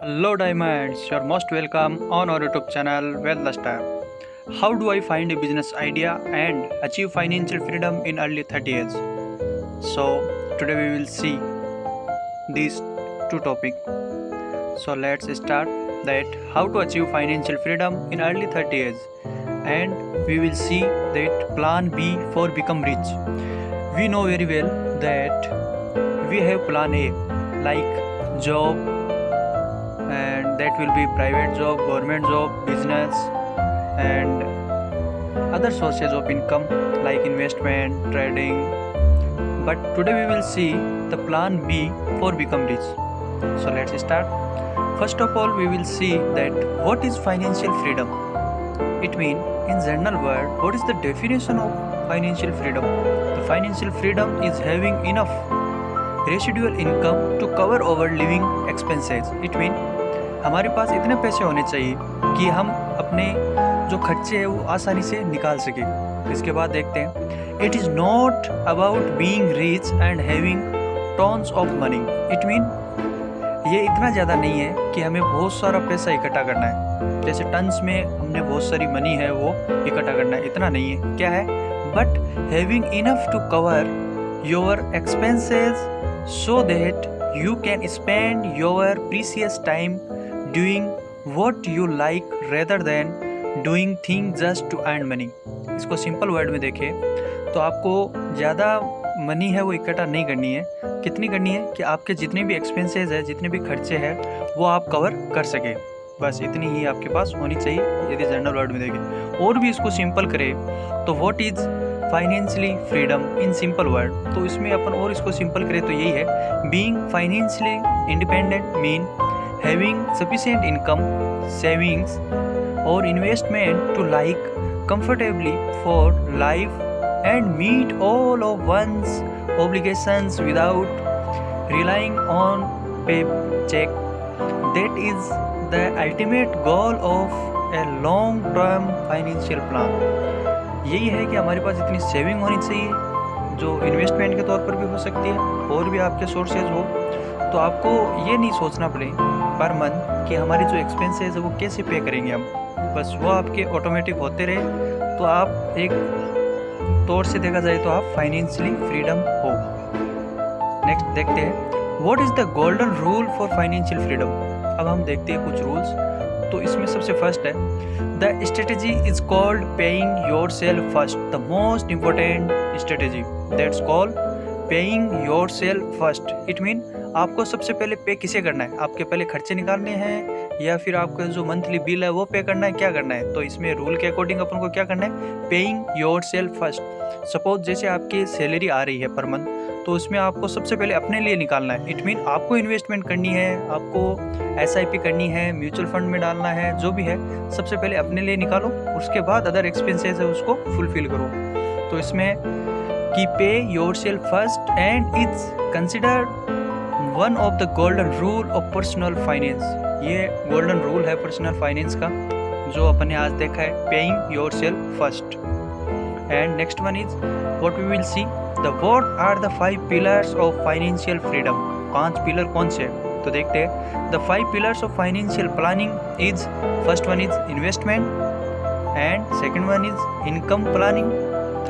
Hello Diamonds, you're most welcome on our YouTube channel Wealth Star. How do I find a business idea and achieve financial freedom in early 30s? So today we will see these two topics. So let's start that how to achieve financial freedom in early 30s, and we will see that plan B for become rich. We know very well that we have plan A like job, and that will be private job, government job, business, and other sources of income like investment, trading. But today we will see the plan B for become rich. So let's start. First of all, we will see that what is financial freedom. It means in general word, what is the definition of financial freedom? The financial freedom is having enough residual income to cover our living expenses. It means हमारे पास इतने पैसे होने चाहिए कि हम अपने जो खर्चे हैं वो आसानी से निकाल सकें। इसके बाद देखते हैं, it is not about being rich and having tons of money. It mean ये इतना ज़्यादा नहीं है कि हमें बहुत सारा पैसा इकट्ठा करना है, जैसे टन्स में हमने बहुत सारी मनी है वो इकट्ठा करना है, इतना नहीं है। क्या है? But having enough to cover your expenses so that you can spend your precious time doing what you like rather than doing things just to earn money। इसको सिंपल वर्ड में देखें तो आपको ज़्यादा मनी है वो इकट्ठा नहीं करनी है। कितनी करनी है कि आपके जितने भी एक्सपेंसेस है, जितने भी खर्चे हैं वो आप कवर कर सके, बस इतनी ही आपके पास होनी चाहिए यदि जनरल वर्ड में देखें। और भी इसको सिंपल करें तो what is financially freedom in simple word, तो इसमें अपन और इसको सिंपल करें तो यही है, being financially independent mean having sufficient income, savings और investment to like comfortably for life and meet all of one's obligations without relying on paycheck. That is the ultimate goal of a long term financial plan. यही है कि हमारे पास इतनी saving होनी चाहिए जो investment के तौर पर भी हो सकती है, और भी आपके सोर्सेज हो, तो आपको ये नहीं सोचना पड़े पर मंथ कि हमारी जो एक्सपेंसेस है वो कैसे पे करेंगे हम, बस वो आपके ऑटोमेटिक होते रहे, तो आप एक तौर से देखा जाए तो आप फाइनेंशियली फ्रीडम हो। नेक्स्ट देखते हैं, what is the golden rule for financial freedom. अब हम देखते हैं कुछ रूल्स, तो इसमें सबसे फर्स्ट है, the strategy is called paying yourself first. The most important strategy that's called paying yourself first. It mean आपको सबसे पहले पे किसे करना है, आपके पहले खर्चे निकालने हैं या फिर आपका जो मंथली बिल है वो पे करना है, क्या करना है। तो इसमें रूल के अकॉर्डिंग अपन को क्या करना है, paying yourself first. Suppose जैसे आपकी सैलरी आ रही है पर मंथ, तो उसमें आपको सबसे पहले अपने लिए निकालना है। इट मीन आपको इन्वेस्टमेंट करनी है, आपको SIP करनी है, म्यूचुअल फंड में डालना है, जो भी है सबसे पहले अपने लिए निकालो, उसके बाद अदर एक्सपेंसेस है उसको फुलफिल करो। तो इसमें कि pay yourself first and it's considered one of the golden rule of personal finance. ये गोल्डन रूल है पर्सनल फाइनेंस का जो अपन ने आज देखा है, paying yourself first. And next one is what we will see the what are the 5 pillars of financial freedom. 5 pillar कौन से हैं तो देखते हैं। The 5 pillars of financial planning is, first one is investment, and second one is income planning,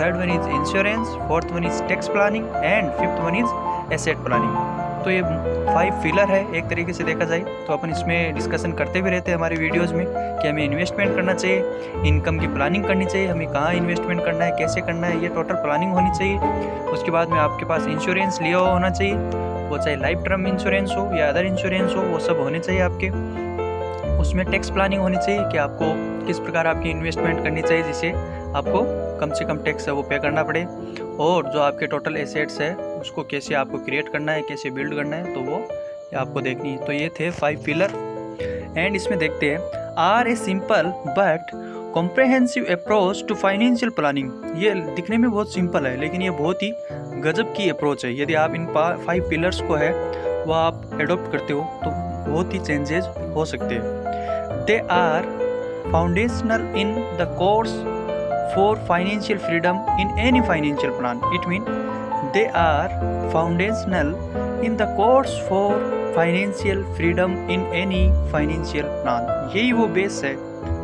third one is insurance, fourth one is tax planning, and fifth one is asset planning. तो ये 5 pillar है एक तरीके से देखा जाए तो। अपन इसमें डिस्कशन करते भी रहते हैं हमारे वीडियोस में कि हमें इन्वेस्टमेंट करना चाहिए, इनकम की प्लानिंग करनी चाहिए, हमें कहाँ इन्वेस्टमेंट करना है, कैसे करना है, ये टोटल प्लानिंग होनी चाहिए। उसके बाद में आपके पास इंश्योरेंस लिया हुआ होना चाहिए, वो चाहे लाइफ टर्म इंश्योरेंस हो या अदर इंश्योरेंस हो, वो सब होने चाहिए आपके। उसमें टैक्स प्लानिंग होनी चाहिए कि आपको किस प्रकार आपकी इन्वेस्टमेंट करनी चाहिए जिससे आपको कम से कम टैक्स है वो पे करना पड़े, और जो आपके टोटल एसेट्स है उसको कैसे आपको क्रिएट करना है, कैसे बिल्ड करना है, तो वो आपको देखनी है। तो ये थे 5 पिलर। एंड इसमें देखते हैं, are a simple but comprehensive approach to financial planning. ये दिखने में बहुत सिंपल है लेकिन ये बहुत ही गजब की अप्रोच है। यदि आप इन 5 पिलर्स को है वो आप एडोप्ट करते हो तो बहुत ही चेंजेस हो सकते हैं। They are foundational in the course for financial freedom in any financial plan. It means they are foundational in the course for financial freedom in any financial plan. यही वो बेस है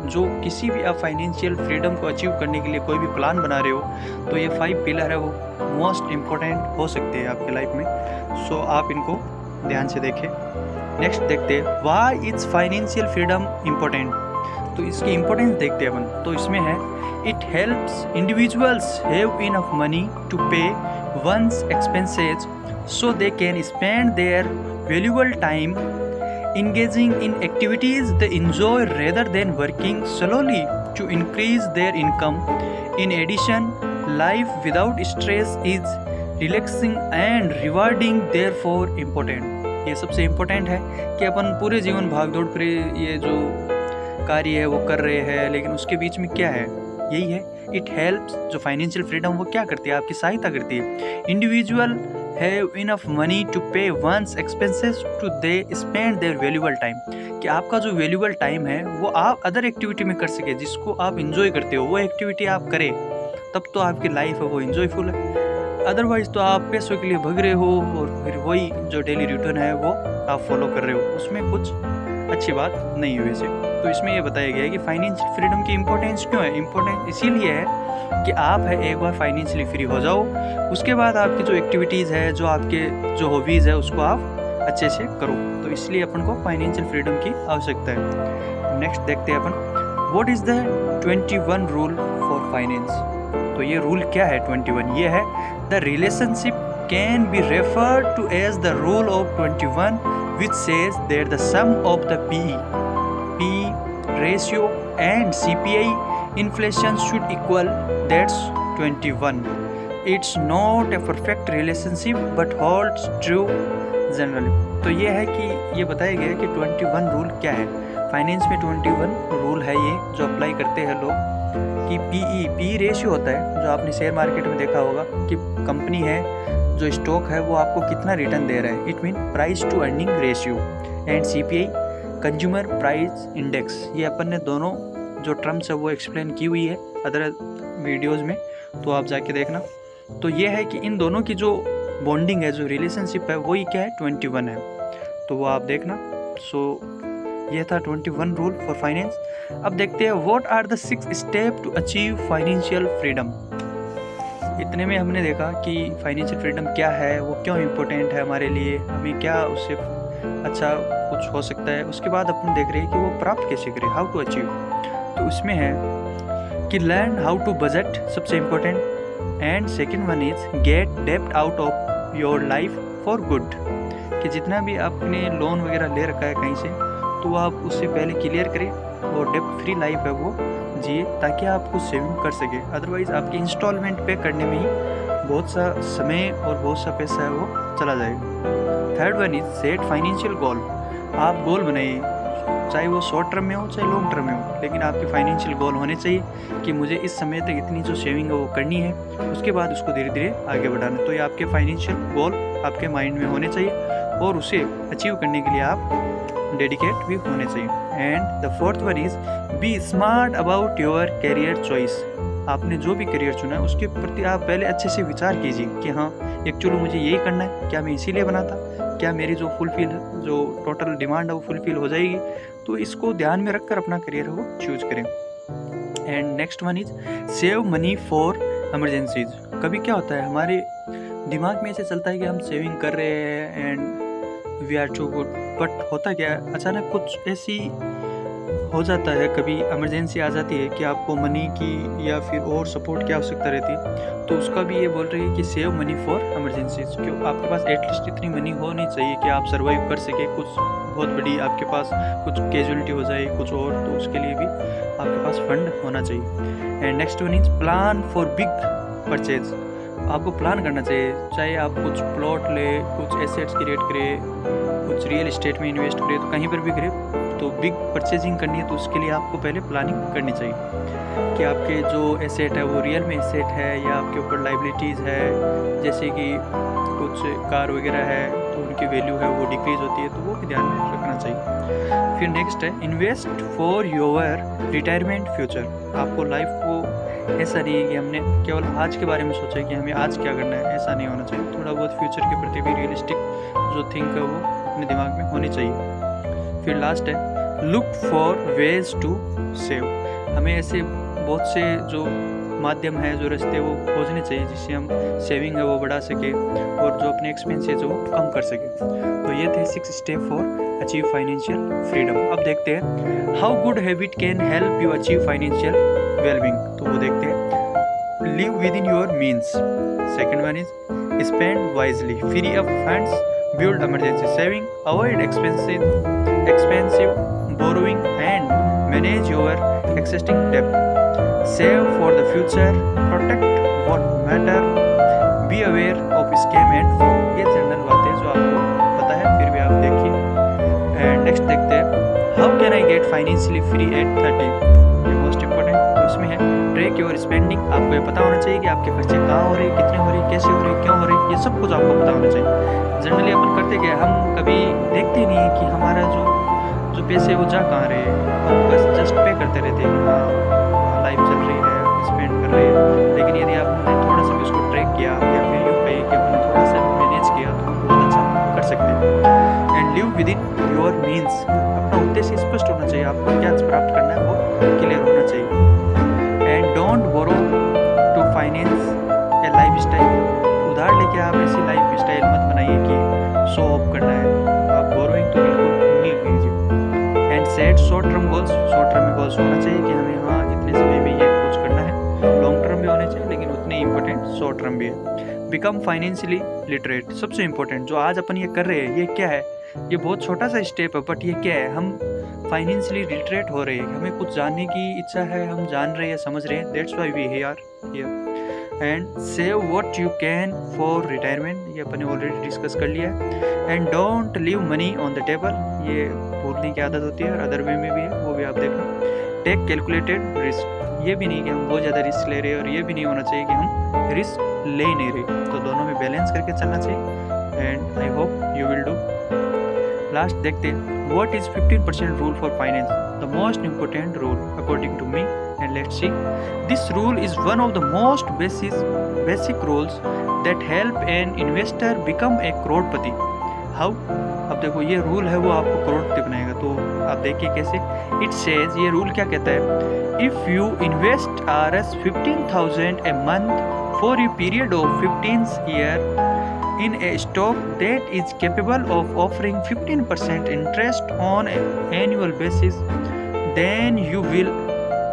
जो किसी भी आप फाइनेंशियल फ्रीडम को achieve करने के लिए कोई भी प्लान बना रहे हो तो ये 5 पिलर है वो मोस्ट इम्पोर्टेंट हो सकते हैं आपके लाइफ में। सो आप इनको ध्यान से देखें। नेक्स्ट देखते हैं why is financial freedom important. तो इसकी इम्पोर्टेंस देखते हैं अपन। तो इसमें है it helps individuals have enough money to pay one's expenses so they can spend their valuable time engaging in activities they enjoy rather than working solely to increase their income. In addition, life without stress is relaxing and rewarding, therefore important. ये सबसे important है कि अपन पूरे जीवन भाग दौड़ पर ये जो कार्य है वो कर रहे हैं, लेकिन उसके बीच में क्या है, यही है इट हेल्प्स। जो फाइनेंशियल फ्रीडम वो क्या करती है, आपकी सहायता करती है। Individual have enough money to pay one's expenses to they spend their valuable time, कि आपका जो वैल्यूबल टाइम है वो आप अदर एक्टिविटी में कर सके, जिसको आप इंजॉय करते हो वो एक्टिविटी आप करें, तब तो आपकी लाइफ है वो इंजॉयफुल है। अदरवाइज तो आप पैसों के लिए भग रहे हो और फिर वही जो डेली रूटीन है वो आप फॉलो कर रहे हो, उसमें कुछ अच्छी बात नहीं हुई वैसे। तो इसमें ये बताया गया है कि फाइनेंशियल फ्रीडम की इंपॉर्टेंस क्यों है। इंपॉर्टेंस इसीलिए है कि आप है एक बार फाइनेंशियली फ्री हो जाओ, उसके बाद आपकी जो एक्टिविटीज़ है, जो आपके जो हॉबीज़ है उसको आप अच्छे से करो। तो इसलिए अपन को फाइनेंशियल फ्रीडम की आवश्यकता है। नेक्स्ट देखते हैं अपन what is the 21 rule for finance. तो ये रूल क्या है 21? ये है the relationship can be referred to as the rule of 21 which says that the sum of the P ratio and CPI inflation should equal, that's 21. It's not a perfect relationship but holds true generally. तो ये है कि ये बताया गया है कि 21 rule क्या है। फाइनेंस में 21 रूल है ये जो अप्लाई करते हैं लोग कि पी रेशियो होता है, जो आपने शेयर मार्केट में देखा होगा कि कंपनी है जो स्टॉक है वो आपको कितना रिटर्न दे रहा है, it mean price to earning ratio. And CPI consumer price index, ये अपन ने दोनों जो टर्म्स है वो एक्सप्लेन की हुई है अदर वीडियोस में, तो आप जाके देखना। तो ये है कि इन दोनों की जो बॉन्डिंग है, जो रिलेशनशिप है, वही क्या है 21 है, तो वो आप देखना। सो ये था 21 रूल फॉर फाइनेंस। अब देखते हैं what are the 6 step to achieve financial freedom. इतने में हमने देखा कि फाइनेंशियल फ्रीडम क्या है, वो क्यों इम्पोर्टेंट है हमारे लिए, हमें क्या उससे अच्छा कुछ हो सकता है। उसके बाद अपन देख रहे हैं कि वो प्राप्त कैसे करें, हाउ टू अचीव। तो उसमें है कि लर्न हाउ टू बजट, सबसे important, and second one is get डेप्ट out of your life for good, कि जितना भी आपने लोन वगैरह ले रखा है कहीं से, तो आप उससे पहले क्लियर करें और डेप्ट फ्री लाइफ है वो जिए, ताकि आप कुछ सेविंग कर सके। अदरवाइज़ आपके इंस्टॉलमेंट पे करने में ही बहुत सा समय और बहुत सा पैसा है वो चला जाएगा। Third one is set financial goal. आप गोल बनाइए, चाहे वो शॉर्ट टर्म में हो चाहे लॉन्ग टर्म में हो, लेकिन आपके फाइनेंशियल गोल होने चाहिए कि मुझे इस समय तक इतनी जो सेविंग है वो करनी है, उसके बाद उसको धीरे धीरे आगे बढ़ाना। तो ये आपके फाइनेंशियल गोल आपके माइंड में होने चाहिए और उसे अचीव करने के लिए आप डेडिकेट भी होने चाहिए। And the fourth one is be smart about your career choice. आपने जो भी करियर चुना है उसके प्रति आप पहले अच्छे से विचार कीजिए कि हाँ एक्चुअली मुझे यही करना है, क्या मैं इसीलिए बना था, क्या मेरी जो फुलफिल जो टोटल डिमांड है वो फुलफिल हो जाएगी। तो इसको ध्यान में रखकर अपना करियर वो चूज करें। And next one is save money for emergencies. कभी क्या होता है हमारे दिमाग में ऐसे चलता है कि हम सेविंग कर रहे हैं and we are too good, but होता क्या है अचानक कुछ ऐसी हो जाता है, कभी इमरजेंसी आ जाती है कि आपको मनी की या फिर और सपोर्ट की आवश्यकता रहती है, तो उसका भी ये बोल रही है कि सेव मनी फॉर इमरजेंसीज। क्यों आपके पास एटलीस्ट इतनी मनी होनी चाहिए कि आप सर्वाइव कर सके, कुछ बहुत बड़ी आपके पास कुछ कैजुअलिटी हो जाए कुछ और, तो उसके लिए भी आपके पास फंड होना चाहिए। And next one is plan for big purchase. आपको प्लान करना चाहिए, चाहे आप कुछ प्लॉट ले, कुछ एसेट्स क्रिएट करें, कुछ रियल एस्टेट में इन्वेस्ट करें, तो कहीं पर भी करें, तो बिग परचेजिंग करनी है तो उसके लिए आपको पहले प्लानिंग करनी चाहिए कि आपके जो एसेट है वो रियल में एसेट है या आपके ऊपर लाइबिलिटीज़ है, जैसे कि कुछ कार वगैरह है तो उनकी वैल्यू है वो डिक्रीज होती है, तो वो भी ध्यान में रखना चाहिए। फिर नेक्स्ट है invest for your retirement future. आपको लाइफ को ऐसा नहीं है कि हमने केवल आज के बारे में सोचा कि हमें आज क्या करना है, ऐसा नहीं होना चाहिए। थोड़ा बहुत फ्यूचर के प्रति भी रियलिस्टिक जो थिंक है वो अपने दिमाग में होनी चाहिए। फिर लास्ट है look for ways to save. हमें ऐसे बहुत से जो माध्यम है, जो रास्ते वो खोजने चाहिए जिससे हम सेविंग है वो बढ़ा सके और जो अपने एक्सपेंसेस है वो कम कर सके। तो ये थे 6 step for achieve financial freedom. अब देखते हैं how good habit can help you achieve financial wellbeing. तो वो देखते हैं live with in your means. Second one is spend wisely, free up funds, build emergency saving, avoid expensive borrowing and manage your existing debt, save for the future, protect what matter, be aware of scam and fraud। ये general बातें जो आपको पता है फिर भी आप देखिए। एंड नेक्स्ट देखते हैं how can I get financially free at 30। ये मोस्ट इंपॉर्टेंट तो इसमें है ट्रैक योर स्पेंडिंग। आपको ये पता होना चाहिए कि आपके खर्चे कहाँ हो रहे, कितने हो रहे, कैसे हो रहे, क्यों हो रहे, ये सब कुछ आपको पता होना चाहिए। जनरली अपन करते क्या, हम कभी देखते नहीं है कि हमारा जो पैसे वो जा कहाँ रहे, हम बस जस्ट पे करते रहते हैं कि हाँ लाइफ चल रही है, स्पेंड कर रहे हैं। लेकिन यदि आपने थोड़ा सा भी उसको ट्रैक किया या फिर यूँ कहिए कि आपने थोड़ा सा भी मैनेज किया तो बहुत अच्छा कर सकते हैं। And live with in your means. अपना उद्देश्य स्पष्ट होना चाहिए, आपको क्या प्राप्त करना है वो क्लियर होना चाहिए। And don't borrow to finance a lifestyle. उधार लेके आप ऐसी लाइफ स्टाइल मत बनाइए कि शो ऑफ करना है, आप बोरोइंग तो बिल्कुल नहीं कीजिए। And set short term goals. Short term goals होना चाहिए कि हमें हाँ इतने समय में ये कुछ करना है, लॉन्ग टर्म भी होने चाहिए लेकिन उतने इंपॉर्टेंट शॉर्ट टर्म भी है। Become financially literate. सबसे इंपॉर्टेंट जो आज अपन ये कर रहे हैं ये क्या है, ये बहुत छोटा सा स्टेप है बट ये क्या है, हम फाइनेंशियली लिटरेट हो रहे हैं, हमें कुछ जानने की इच्छा है, हम जान रहे हैं, समझ रहे हैं, that's why we are here. And save what you can for retirement. ये अपने ऑलरेडी डिस्कस कर लिया है। And don't leave money on the table. ये भूलने की आदत होती है और अदर वे में भी है, वो भी आप देखना। Take calculated risk. ये भी नहीं कि हम बहुत ज़्यादा रिस्क ले रहे हैं और ये भी नहीं होना चाहिए कि हम रिस्क ले नहीं रहे, तो दोनों में बैलेंस करके चलना चाहिए। And I hope you will do. Last देखते हैं what is 15% rule for finance, the most important rule according to me. And let's see, this rule is one of the most basic rules that help an investor become a crorepati. How? अब देखो ये rule है वो आपको करोड़पति बनाएगा, तो आप देखिए कैसे। It says, ये रूल क्या कहता है, if you invest Rs 15,000 a month for a period of 15 years in a stock that is capable of offering 15% interest on an annual basis, then you will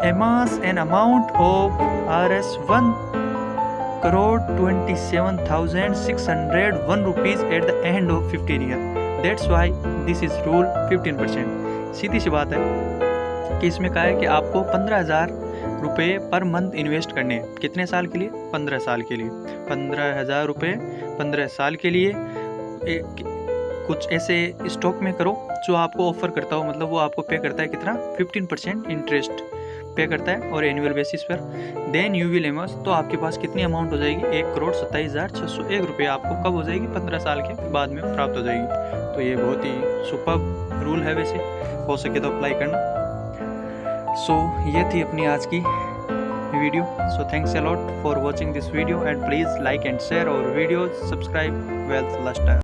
amass an amount of Rs 1,27,601 rupees at the end of 15 years. That's why this is rule 15%. सीधी सी बात है कि इसमें कहा है कि आपको 15,000 रुपये per month invest करने हैं। कितने साल के लिए? 15 साल के लिए। 15,000 रुपये 15 साल के लिए कुछ ऐसे स्टॉक में करो जो आपको ऑफर करता हो, मतलब वो आपको पे करता है कितना, 15% इंटरेस्ट पे करता है और एनुअल बेसिस पर। देन यू विल एमस, तो आपके पास कितनी अमाउंट हो जाएगी, 1,27,601 रुपये आपको कब हो जाएगी, 15 साल के बाद में प्राप्त हो जाएगी। तो ये बहुत ही सुपर्ब रूल है, वैसे हो सके तो अप्लाई करना। सो ये थी अपनी आज की video. So thanks a lot for watching this video and please like and share our videos, subscribe wealth lifestyle.